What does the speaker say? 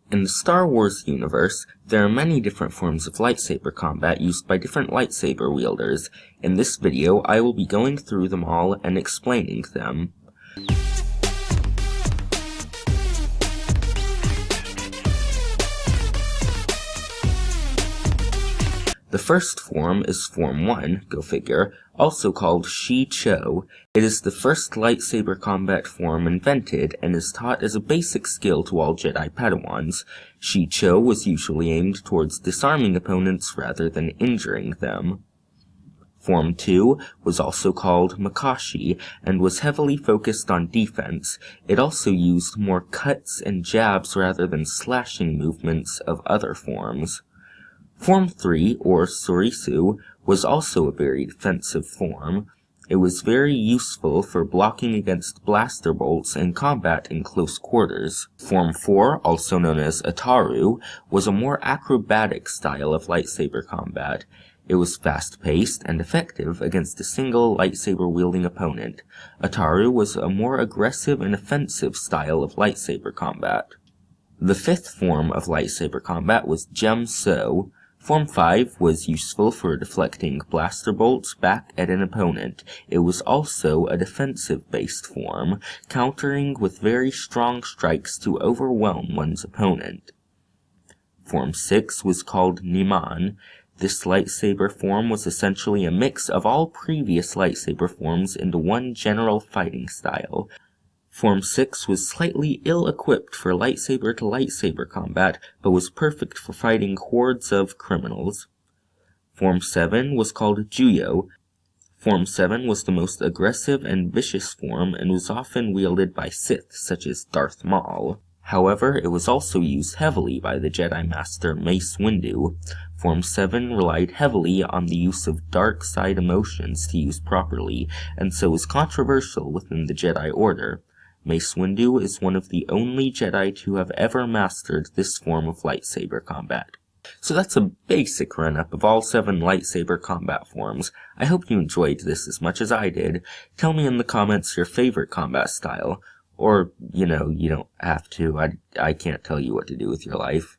In the Star Wars universe, there are many different forms of lightsaber combat used by different lightsaber wielders. In this video, I will be going through them all and explaining them. The first form is Form 1, go figure, also called Shi-Cho. It is the first lightsaber combat form invented and is taught as a basic skill to all Jedi Padawans. Shi-Cho was usually aimed towards disarming opponents rather than injuring them. Form 2 was also called Makashi and was heavily focused on defense. It also used more cuts and jabs rather than slashing movements of other forms. Form 3, or Sorisu, was also a very defensive form. It was very useful for blocking against blaster bolts and combat in close quarters. Form 4, also known as Ataru, was a more acrobatic style of lightsaber combat. It was fast-paced and effective against a single lightsaber-wielding opponent. Ataru was a more aggressive and offensive style of lightsaber combat. The fifth form of lightsaber combat was Gemso. Form 5 was useful for deflecting blaster bolts back at an opponent. It was also a defensive-based form, countering with very strong strikes to overwhelm one's opponent. Form 6 was called Niman. This lightsaber form was essentially a mix of all previous lightsaber forms into one general fighting style. Form 6 was slightly ill-equipped for lightsaber-to-lightsaber combat, but was perfect for fighting hordes of criminals. Form 7 was called Juyo. Form 7 was the most aggressive and vicious form and was often wielded by Sith, such as Darth Maul. However, it was also used heavily by the Jedi Master Mace Windu. Form 7 relied heavily on the use of dark side emotions to use properly, and so was controversial within the Jedi Order. Mace Windu is one of the only Jedi to have ever mastered this form of lightsaber combat. So that's a basic run-up of all 7 lightsaber combat forms. I hope you enjoyed this as much as I did. Tell me in the comments your favorite combat style. Or, you don't have to. I can't tell you what to do with your life.